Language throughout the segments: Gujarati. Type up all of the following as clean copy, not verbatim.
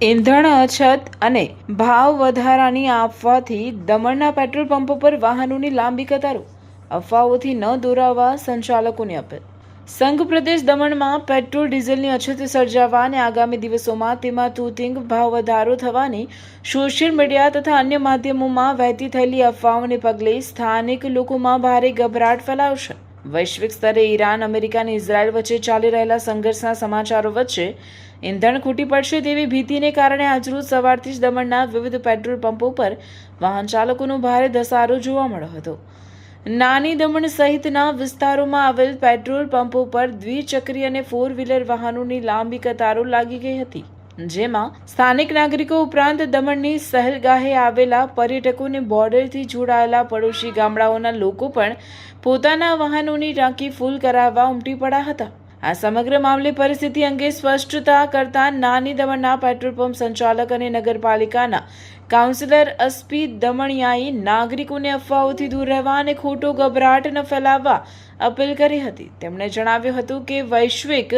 ઈંધણ અછત અને ભાવ વધારાની અફવાથી દમણના પેટ્રોલ પંપો પર વાહનોની લાંબી કતારો, અફવાઓથી ન દોરાવવા સંચાલકોની અપીલ. સંઘ પ્રદેશ દમણમાં પેટ્રોલ ડીઝલની અછત સર્જાવા અને આગામી દિવસોમાં તેમાં તૂતિંગ ભાવ વધારો થવાની સોશિયલ મીડિયા તથા અન્ય માધ્યમોમાં વહેતી થયેલી અફવાઓને પગલે સ્થાનિક લોકોમાં ભારે ગભરાટ ફેલાવશે. વૈશ્વિક સ્તરે ઈરાન, અમેરિકા અને ઇઝરાયલ વચ્ચે ચાલી રહેલા સંઘર્ષના સમાચારો વચ્ચે ઈંધણ ખૂટી પડશે તેવી ભીતિને કારણે આજરોજ સવારથી જ દમણના વિવિધ પેટ્રોલ પંપો પર વાહન ચાલકોનો ભારે ધસારો જોવા મળ્યો હતો. નાની દમણ સહિતના વિસ્તારોમાં આવેલ પેટ્રોલ પંપો પર દ્વિચક્રી અને 4 વ્હીલર વાહનોની લાંબી કતારો લાગી ગઈ હતી, જેમાં સ્થાનિક નાગરિકો ઉપરાંત દમણની સહેલગાહે આવેલા પર્યટકો અને બોર્ડરથી જોડાયેલા પડોશી ગામડાઓના લોકો પણ પોતાના વાહનોની ટાંકી ફૂલ કરાવવા ઉમટી પડ્યા હતા. આ સમગ્ર મામલે પરિસ્થિતિ અંગે સ્પષ્ટતા કરતા નાની દમણના પેટ્રોલ પંપ સંચાલક અને નગરપાલિકાના કાઉન્સિલર અસ્પી દમણિયાએ નાગરિકોને અફવાઓથી દૂર રહેવા અને ખોટો ગભરાટ ન ફેલાવવા અપીલ કરી હતી. તેમણે જણાવ્યું હતું કે વૈશ્વિક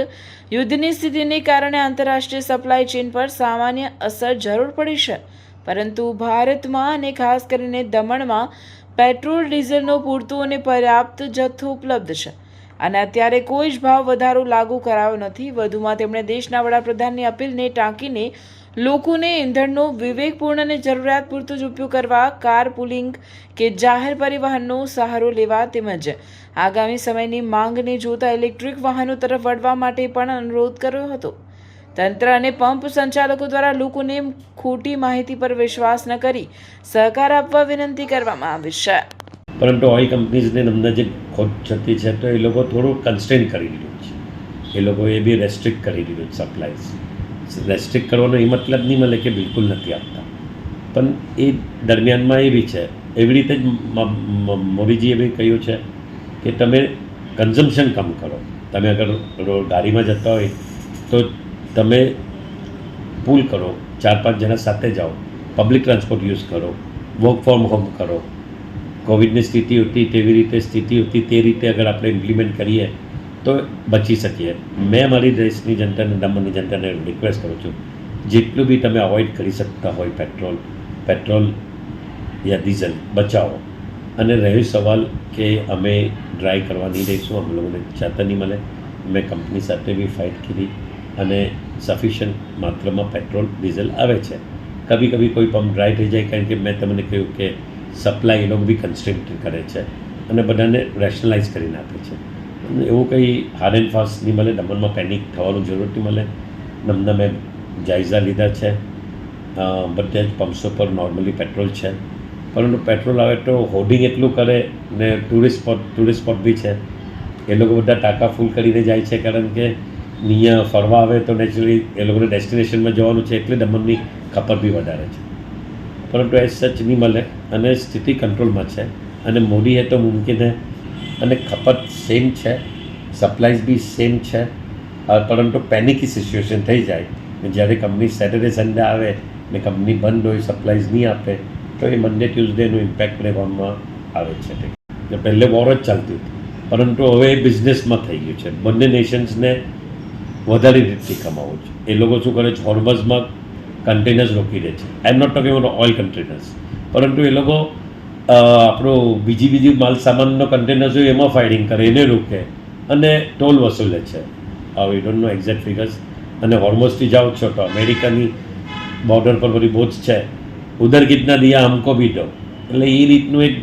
યુદ્ધની સ્થિતિને કારણે આંતરરાષ્ટ્રીય સપ્લાય ચેઇન પર સામાન્ય અસર જરૂર પડી છે, પરંતુ ભારતમાં અને ખાસ કરીને દમણમાં પેટ્રોલ ડીઝલનો પૂરતો અને પર્યાપ્ત જથ્થો ઉપલબ્ધ છે અને અત્યારે કોઈ જ ભાવ વધારો લાગુ કરાયો નથી. વધુમાં તેમણે દેશના વડાપ્રધાનની અપીલને ટાંકીને લોકોને ઈંધણનો વિવેકપૂર્ણ અને જરૂરિયાત પૂરતો જ ઉપયોગ કરવા, કાર પુલિંગ કે જાહેર પરિવહનનો સહારો લેવા તેમજ આગામી સમયની માંગને જોતા ઇલેક્ટ્રિક વાહનો તરફ વળવા માટે પણ અનુરોધ કર્યો હતો. તંત્ર અને પંપ સંચાલકો દ્વારા લોકોને ખોટી માહિતી પર વિશ્વાસ ન કરી સહકાર આપવા વિનંતી કરવામાં આવી છે. પરંતુ ઓઇલ કંપનીઝને અમને જે ખોટ થતી છે તો એ લોકો થોડું કન્સ્ટ્રેન કરી દીધું છે. એ લોકોએ બી રેસ્ટ્રિક્ટ કરી દીધું છે સપ્લાયઝ. રેસ્ટ્રિક્ટ કરવાનો એ મતલબ નહીં મળે કે બિલકુલ નથી આપતા, પણ એ દરમિયાનમાં એ બી છે. એવી રીતે જ મોદીજીએ બી કહ્યું છે કે તમે કન્ઝમ્પશન કમ કરો. તમે અગર ગાડીમાં જતા હોય તો તમે પૂલ કરો, 4-5 જણા સાથે જાઓ, પબ્લિક ટ્રાન્સપોર્ટ યુઝ કરો, વર્ક ફ્રોમ હોમ કરો. કોવિડની સ્થિતિ હતી તેવી રીતે સ્થિતિ હતી તે રીતે અગર આપણે ઇમ્પ્લિમેન્ટ કરીએ તો બચી શકીએ. મેં મારી દેશની જનતાને, દમણની જનતાને રિક્વેસ્ટ કરું છું, જેટલું બી તમે અવોઇડ કરી શકતા હોય પેટ્રોલ યા ડીઝલ બચાવો. અને રહ્યો સવાલ કે અમે ડ્રાય કરવા નહીં દઈશું, અમે લોકોને જાતા નહીં મળે. મેં કંપની સાથે બી ફાઇટ કરી અને સફિશિયન્ટ માત્રામાં પેટ્રોલ ડીઝલ આવે છે. કભી કોઈ પંપ ડ્રાય થઈ જાય, કારણ કે મેં તમને કહ્યું કે સપ્લાય એ લોકો બી કન્સ્ટ્રેન્ટ કરે છે અને બધાને રેશનલાઇઝ કરીને આપે છે. એવું કંઈ હાર્ડ એન્ડ ફાસ્ટ નહીં મળે. દમણમાં પેનિક થવાનું જરૂર નહીં મળે. નમને મેં જાયઝા લીધા છે. બધા જ પંપ્સો પર નોર્મલી પેટ્રોલ છે, પરંતુ પેટ્રોલ આવે તો હોર્ડિંગ એટલું કરે ને ટુરિસ્ટ સ્પોટ બી છે. એ લોકો બધા ટાંકા ફૂલ કરીને જાય છે, કારણ કે અહીંયા ફરવા આવે તો નેચરલી એ લોકોને ડેસ્ટિનેશનમાં જવાનું છે, એટલે દમણની ખપત બી વધારે છે. પરંતુ એ સચ નહીં મળે અને સ્થિતિ કંટ્રોલમાં છે અને મોદી હે તો મુમકિન હે. અને ખપત સેમ છે, સપ્લાયઝ બી સેમ છે, પરંતુ પેનિકી સિચ્યુએશન થઈ જાય જ્યારે કંપની સેટરડે સન્ડે આવે ને કંપની બંધ હોય, સપ્લાયઝ નહીં આપે તો એ મંડે ટ્યુઝડેનું ઇમ્પેક્ટ રહેવામાં આવે છે. પહેલે વોર જ ચાલતી હતી, પરંતુ હવે એ બિઝનેસમાં થઈ ગયું છે. બંને નેશન્સને વધારે રીતથી કમાવું છે. એ લોકો શું કરે છે, હોર્મઝમાં કન્ટેનર્સ રોકી દે છે. I am not talking about oil containers, પરંતુ એ લોકો આપણો બીજી માલ સામાનનો કન્ટેનર્સ હોય એમાં ફાયરિંગ કરે, એને રોકે અને ટોલ વસૂલે છે. We don't know exact figures. અને હોર્મઝથી જાઓ છો તો અમેરિકાની બોર્ડર પર બધી બોજ છે, ઉધર કિતના દિયા હમકો બી દો. એટલે એ રીતનું એક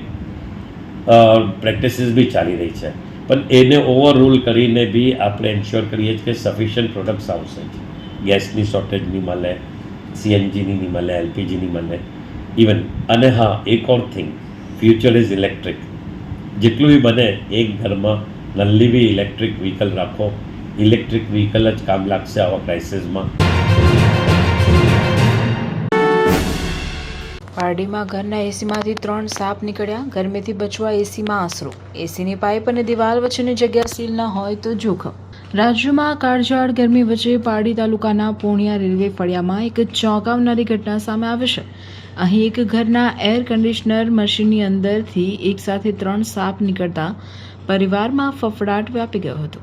પ્રેક્ટિસીસ બી ચાલી રહી છે. પણ એને ઓવર રૂલ કરીને બી આપણે એન્શ્યોર કરીએ છીએ કે સફિશિયન્ટ પ્રોડક્ટ્સ આવશે. ગેસની શોર્ટેજ નહીં મળે, સીએનજીની નહીં મળે, એલપીજીની મળે ઇવન. અને હા, એક ઓર થિંગ, ફ્યુચર ઇઝ ઇલેક્ટ્રિક. જેટલું બી બને એક ઘરમાં નલ્લી બી ઇલેક્ટ્રિક વ્હીકલ રાખો. ઇલેક્ટ્રિક વ્હીકલ જ કામ લાગશે આવા ક્રાઇસિસમાં. પારડીમાં ઘરના એસીમાંથી 3 સાપ નીકળ્યા. ગરમીથી બચવા એસીમાં આશરો. એસીની પાઇપ અને દિવાલ વચ્ચેની જગ્યા સીલ ન હોય તો જોખમ. રાજ્યમાં કાળઝાળ ગરમી વચ્ચે પારડી તાલુકાના પૂર્ણિયા રેલવે ફળિયામાં એક ચોંકાવનારી ઘટના સામે આવી છે. અહીં એક ઘરના એર કન્ડિશનર મશીનની અંદરથી એકસાથે 3 સાપ નીકળતા પરિવારમાં ફફડાટ વ્યાપી ગયો હતો.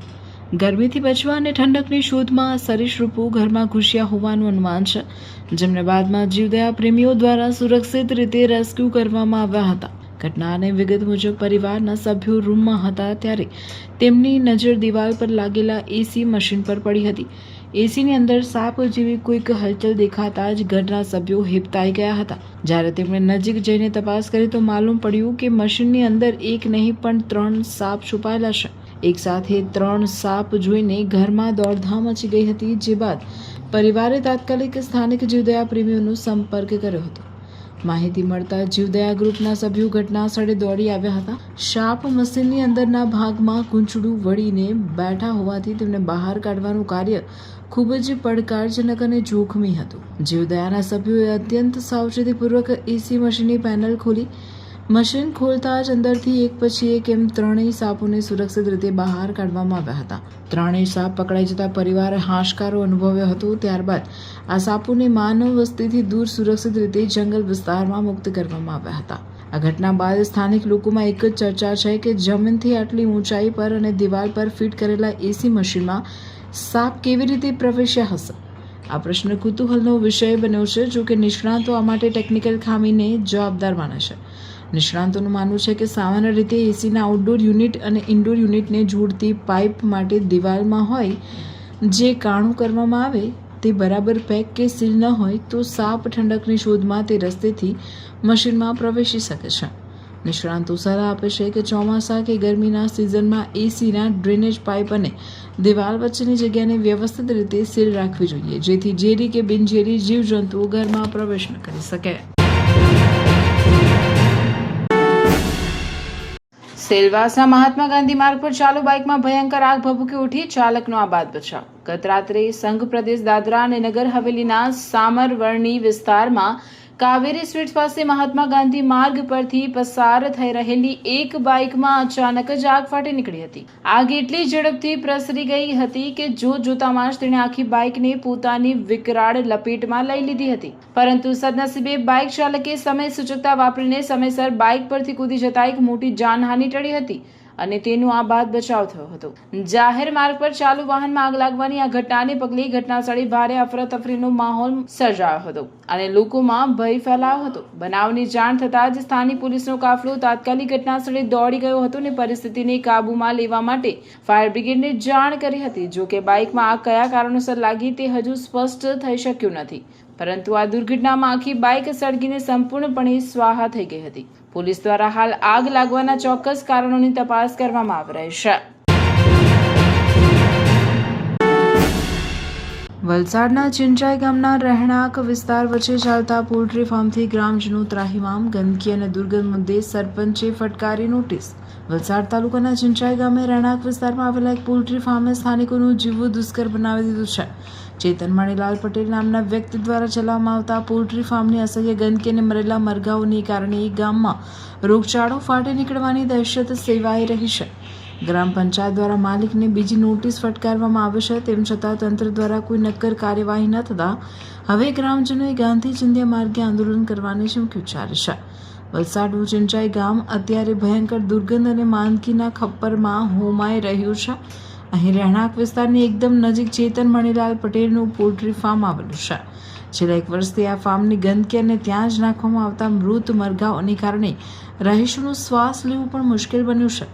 ગરમીથી બચવા અને ઠંડકની શોધમાં સરીસૃપો ઘરમાં ઘૂસ્યા હોવાનું અનુમાન છે, જેમને બાદમાં જીવદયા પ્રેમીઓ દ્વારા સુરક્ષિત રીતે રેસ્ક્યુ કરવામાં આવ્યા હતા. ઘટનાની વિગત મુજબ પરિવારના સભ્યો રૂમમાં હતા ત્યારે તેમની નજર દિવાલ પર લાગેલા એસી મશીન પર પડી હતી. એસીની અંદર સાપ જેવી કોઈક હલચલ દેખાતા જ ઘરના સભ્યો હિબતાઈ ગયા હતા. જ્યારે તેમણે નજીક જઈને તપાસ કરી તો માલુમ પડ્યું કે મશીનની અંદર એક નહીં પણ 3 સાપ છુપાયેલા છે. એક સાથે 3 સાપ જોઈને ઘરમાં દોડધામ મચી ગઈ હતી, જે બાદ પરિવારે તાત્કાલિક સ્થાનિક જીવદયા પ્રેમીઓનો સંપર્ક કર્યો હતો. માહિતી મળતા જીવદયા ગ્રુપના સભ્યો ઘટના સ્થળે દોડી આવ્યા હતા. સાપ મશીનની અંદરના ભાગમાં ગૂંચડું વળીને બેઠા હોવાથી તેમને બહાર કાઢવાનું કાર્ય ખૂબ જ પડકારજનક અને જોખમી હતું. જીવદયાના સભ્યોએ અત્યંત સાવચેતીપૂર્વક એસી મશીનની પેનલ ખોલી. મશીન ખોલતા જ અંદરથી એક પછી એક એમ 3 સાપોને સુરક્ષિત રીતે બહાર કાઢવામાં આવ્યા હતા. 3 સાપ પકડાઈ જતા પરિવારે હાશકારો અનુભવ્યો હતો. ત્યારબાદ આ સાપોને માનવ વસ્તીથી દૂર સુરક્ષિત રીતે જંગલ વિસ્તારમાં મુક્ત કરવામાં આવ્યા હતા. આ ઘટના બાદ સ્થાનિક લોકોમાં એક જ ચર્ચા છે કે જમીનથી આટલી ઊંચાઈ પર અને દિવાલ પર ફિટ કરેલા એસી મશીનમાં સાપ કેવી રીતે પ્રવેશ્યા હશે. આ પ્રશ્ન કુતૂહલનો વિષય બન્યો છે. જો કે નિષ્ણાતો આ માટે ટેકનિકલ ખામીને જવાબદાર માને છે. નિષ્ણાતોનું માનવું છે કે સામાન્ય રીતે એસીના આઉટડોર યુનિટ અને ઇન્ડોર યુનિટને જોડતી પાઇપ માટે દિવાલમાં હોય જે કાણું કરવામાં આવે તે બરાબર પેક કે સીલ ન હોય તો સાપ ઠંડકની શોધમાં તે રસ્તેથી મશીનમાં પ્રવેશી શકે છે. નિષ્ણાતો સલાહ આપે છે કે ચોમાસા કે ગરમીના સિઝનમાં એસીના ડ્રેનેજ પાઇપ અને દિવાલ વચ્ચેની જગ્યાને વ્યવસ્થિત રીતે સીલ રાખવી જોઈએ, જેથી ઝેરી કે બિનઝેરી જીવજંતુઓ ઘરમાં પ્રવેશ ન કરી શકે. સેલવાસના મહાત્મા ગાંધી માર્ગ પર ચાલુ બાઇકમાં ભયંકર આગ ભભૂકી ઉઠી, ચાલકનો આબાદ બચાવ. ગત રાત્રે સંઘ પ્રદેશ દાદરા અને નગર હવેલીના સામરવર્ણી વિસ્તારમાં કાવેરી સ્વીટ્સ પાસે મહાત્મા ગાંધી માર્ગ પરથી પસાર થઈ રહેલી એક બાઇકમાં અચાનક જ આગ ફાટી નીકળી હતી. આગ એટલી ઝડપથી પ્રસરી ગઈ હતી કે જોતામાં જ તેણે આખી બાઇકને પોતાની વિકરાળ લપેટમાં લઈ લીધી હતી. પરંતુ સદનસીબે બાઇક ચાલકે સમય સૂચકતા વાપરીને સમયસર બાઇક પરથી કૂદી જતા એક મોટી જાનહાનિ ટળી હતી અને તેનો આબાદ બચાવ થયો હતો. જાહેર માર્ગ પર ચાલુ વાહનમાં આગ લાગવાની આ ઘટનાને પગલે ઘટનાસ્થળે ભારે અફરાતફરીનો માહોલ સર્જાયો હતો અને લોકોમાં ભય ફેલાયો હતો. બનાવની જાણ થતાં જ સ્થાનિક પોલીસનો કાફલો તાત્કાલિક ઘટનાસ્થળે દોડી ગયો હતો અને પરિસ્થિતિને કાબૂમાં લેવા માટે ફાયર બ્રિગેડને જાણ કરી હતી. જો કે બાઇકમાં આગ કયા કારણોસર લાગી તે હજુ સ્પષ્ટ થઈ શક્યું નથી, પરંતુ આ દુર્ઘટનામાં આખી બાઇક સળગીને સંપૂર્ણપણે સ્વાહા થઈ ગઈ હતી. પોલીસ દ્વારા હાલ આગ લાગવાના ચોક્કસ કારણોની તપાસ કરવામાં આવી રહી છે. વલસાડના ચિંચાઈ ગામના રહેણાંક વિસ્તાર વચ્ચે ચાલતા પોલ્ટ્રી ફાર્મથી ગ્રામજનો ત્રાહિમામ. ગંદકી અને દુર્ગંધ મુદ્દે સરપંચે ફટકારી નોટિસ. વલસાડ તાલુકાના ચિંચાઈ ગામે રહેણાંક વિસ્તારમાં આવેલા એક પોલ્ટ્રી ફાર્મે સ્થાનિકોનું જીવવું દુષ્કર બનાવી દીધું છે. ચેતન મણીલાલ પટેલ નામના વ્યક્તિ દ્વારા ચલાવવામાં આવતા પોલ્ટ્રી ફાર્મની અસહ્ય ગંદકી અને મરેલા મરઘાઓને કારણે ગામમાં રોગચાળો ફાટી નીકળવાની દહેશત સેવાઈ રહી છે. ગ્રામ પંચાયત દ્વારા માલિકને બીજી નોટિસ ફટકારવામાં આવે છે, તેમ છતાં તંત્ર દ્વારા કોઈ નક્કર કાર્યવાહી ન થતાં હવે ગ્રામજનોએ ગાંધી ચિંધ્યા માર્ગે આંદોલન કરવાની ચીમકી ઉચ્ચારી છે. વલસાડનું ચિંચાઈ ગામ અત્યારે ભયંકર દુર્ગંધ અને માંદગીના ખપ્પરમાં હોમાઈ રહ્યું છે. અહીં રહેણાંક વિસ્તારની એકદમ નજીક ચેતન મણીલાલ પટેલનું પોલ્ટ્રી ફાર્મ આવેલું છે. છેલ્લા 1 વર્ષથી આ ફાર્મની ગંદકી અને ત્યાં જ નાખવામાં આવતા મૃત મરઘાઓને કારણે રહીશોનો શ્વાસ લેવું પણ મુશ્કેલ બન્યું છે.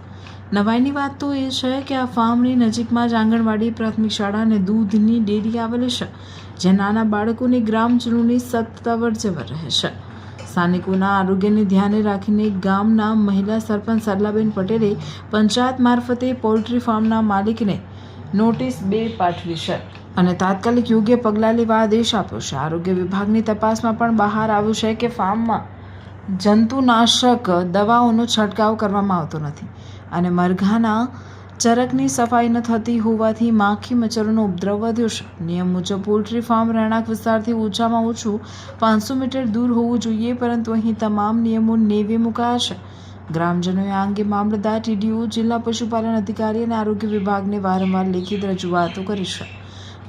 નવાઈની વાત તો એ છે કે આ ફાર્મની નજીકમાં જ આંગણવાડી, પ્રાથમિક શાળા અને દૂધની ડેરી આવેલી છે, જ્યાં નાના બાળકોની ગ્રામજનોની સતત અવરજવર રહે છે. સ્થાનિકોના આરોગ્યને ધ્યાને રાખીને ગામના મહિલા સરપંચ સરલાબેન પટેલે પંચાયત મારફતે પોલ્ટ્રી ફાર્મના માલિકને નોટિસ 2 પાઠવી છે અને તાત્કાલિક યોગ્ય પગલાં લેવા આદેશ આપ્યો છે. આરોગ્ય વિભાગની તપાસમાં પણ બહાર આવ્યું છે કે ફાર્મમાં જંતુનાશક દવાઓનો છંટકાવ કરવામાં આવતો નથી અને મરઘાના ચરકની સફાઈ ન થતી હોવાથી માખી મચ્છરોનો ઉપદ્રવ વધ્યો છે. નિયમ મુજબ પોલ્ટ્રી ફાર્મ રહેણાંક વિસ્તારથી ઓછામાં ઓછું 500 મીટર દૂર હોવું જોઈએ, પરંતુ અહીં તમામ નિયમો નેવે મુકાયા છે. ગ્રામજનોએ આ અંગે મામલતદાર, TDO, જિલ્લા પશુપાલન અધિકારી અને આરોગ્ય વિભાગને વારંવાર લેખિત રજૂઆતો કરી છે.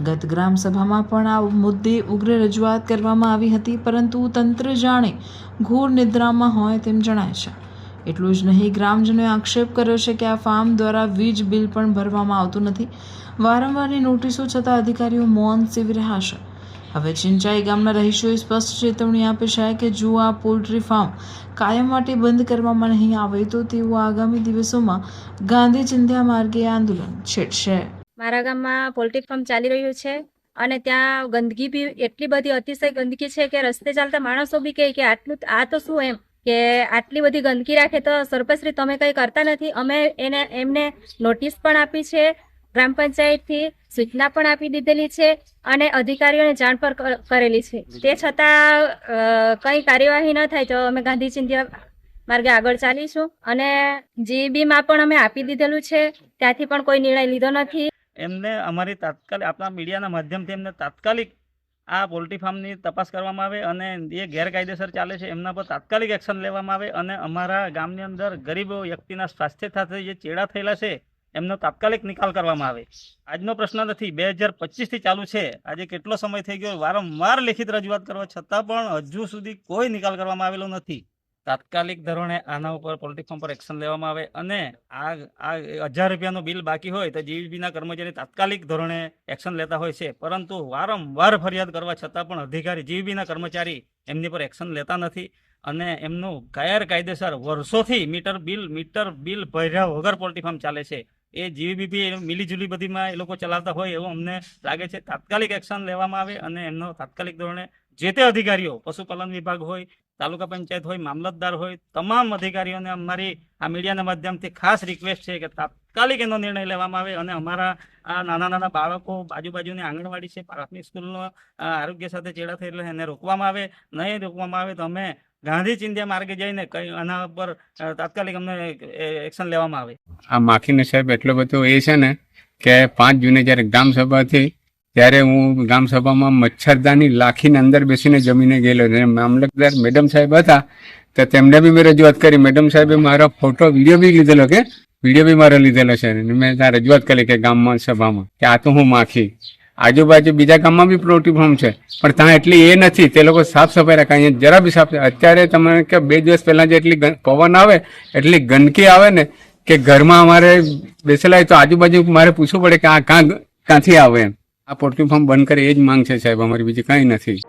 ગત ગ્રામસભામાં પણ આ મુદ્દે ઉગ્ર રજૂઆત કરવામાં આવી હતી, પરંતુ તંત્ર જાણે ઘોર નિદ્રામાં હોય તેમ જણાય છે. એટલું જ નહીં, ગ્રામજનોએ આક્ષેપ કર્યો છે કે આ ફાર્મ દ્વારા વીજ બિલ પણ ભરવામાં આવતું નથી. વારંવારની નોટિસો છતાં અધિકારીઓ મૌન સેવી રહ્યા છે. હવે ચિંચાઈ ગામના રહીશોએ સ્પષ્ટ ચેતવણી આપી છે કે જો આ પોલ્ટ્રી ફાર્મ કાયમ માટે બંધ કરવામાં નહીં આવે તો તેઓ આગામી દિવસોમાં ગાંધી ચિંધ્યા માર્ગે આંદોલન છેડશે. મારા ગામમાં પોલ્ટ્રી ફાર્મ ચાલી રહ્યું છે અને ત્યાં ગંદકી બી એટલી બધી અતિશય ગંદકી છે કે રસ્તે ચાલતા માણસો બી કહે કે આટલું આ તો શું એમ કે આટલી બધી ગંદકી રાખે તો સરપંચશ્રી તમે કંઈ કરતા નથી. અમે એમને નોટિસ પણ આપી છે, ગ્રામ પંચાયતથી સૂચના પણ આપી દીધેલી છે અને અધિકારીઓને જાણ પણ કરેલી છે. તે છતાં કંઈ કાર્યવાહી ન થાય તો અમે ગાંધી ચિંધ્યા માર્ગે આગળ ચાલીશું અને જીબીમાં પણ અમે આપી દીધેલું છે, ત્યાંથી પણ કોઈ નિર્ણય લીધો નથી. એમને અમારી તાત્કાલિક આપણા મીડિયાના માધ્યમથી એમને તાત્કાલિક આ પોલ્ટ્રી ફાર્મની તપાસ કરવામાં આવે અને એ ગેરકાયદેસર ચાલે છે એમના પર તાત્કાલિક એક્શન લેવામાં આવે અને અમારા ગામની અંદર ગરીબ વ્યક્તિના સ્વાસ્થ્ય સાથે જે ચેડા થયેલા છે એમનો તાત્કાલિક નિકાલ કરવામાં આવે. આજનો પ્રશ્ન નથી, 2025થી ચાલુ છે. આજે કેટલો સમય થઈ ગયો, વારંવાર લેખિત રજૂઆત કરવા છતાં પણ હજુ સુધી કોઈ નિકાલ કરવામાં આવેલો નથી. તાત્કાલિક ધોરણે આના ઉપર પોલ્ટ્રી ફાર્મ પર એક્શન લેવામાં આવે અને આ 1000 રૂપિયાનું બિલ બાકી હોય તો જીવીબીના કર્મચારી તાત્કાલિક ધોરણે એક્શન લેતા હોય છે, પરંતુ વારંવાર ફરિયાદ કરવા છતાં પણ અધિકારી જીવીબીના કર્મચારી એમની પર એક્શન લેતા નથી અને એમનું ગેરકાયદેસર વર્ષોથી મીટર બિલ ભર્યા વગર પોલ્ટ્રી ફાર્મ ચાલે છે. એ જીવીબી મિલીજુલી બધીમાં એ લોકો ચલાવતા હોય એવું અમને લાગે છે. તાત્કાલિક એક્શન લેવામાં આવે અને એમનો તાત્કાલિક ધોરણે જે તે અધિકારીઓ, પશુપાલન વિભાગ હોય, તાલુકા પંચાયત હોય, મામલતદાર હોય, તમામ અધિકારીઓને અમારી આ મીડિયાના માધ્યમથી ખાસ રિક્વેસ્ટ છે કે તાત્કાલિક એનો નિર્ણય લેવામાં આવે અને અમારા આ નાના બાળકો, આજુબાજુની આંગણવાડી છે, પ્રાથમિક સ્કૂલનો આરોગ્ય સાથે ચેડા થયેલા એને રોકવામાં આવે. નહીં રોકવામાં આવે તો અમે ગાંધી ચિંધ્યા માર્ગે જઈને કઈ આના પર તાત્કાલિક અમને એક્શન લેવામાં આવે. આ માખીનો સાહેબ એટલો બધો એ છે ને કે 5 જૂને જ્યારે ગ્રામસભા હતી ત્યારે હું ગ્રામસભામાં મચ્છરદાની લાખીને અંદર બેસીને જમીને ગયેલો. મામલતદાર મેડમ સાહેબ હતા તો તેમને બી મેં રજૂઆત કરી. મેડમ સાહેબે મારો ફોટો વિડીયો બી લીધેલો મારો લીધેલો છે. મેં ત્યાં રજૂઆત કરી કે ગામમાં સભામાં કે આ તો હું માખી. આજુબાજુ બીજા ગામમાં બી પોલ્ટ્રી ફાર્મ છે પણ ત્યાં એટલી એ નથી, તે લોકો સાફ સફાઈ રાખે. અહીંયા જરા બી સાફ. અત્યારે તમે કે 2 દિવસ પહેલાં જે એટલી પવન આવે એટલી ગંદકી આવે ને કે ઘરમાં અમારે બેસેલા હોય તો આજુબાજુ મારે પૂછવું પડે કે આ ક્યાંથી આવે એમ. આ પોલ્ટ્રી ફાર્મ બંધ કરે એ જ માંગ છે સાહેબ અમારી, બીજી કંઈ નથી.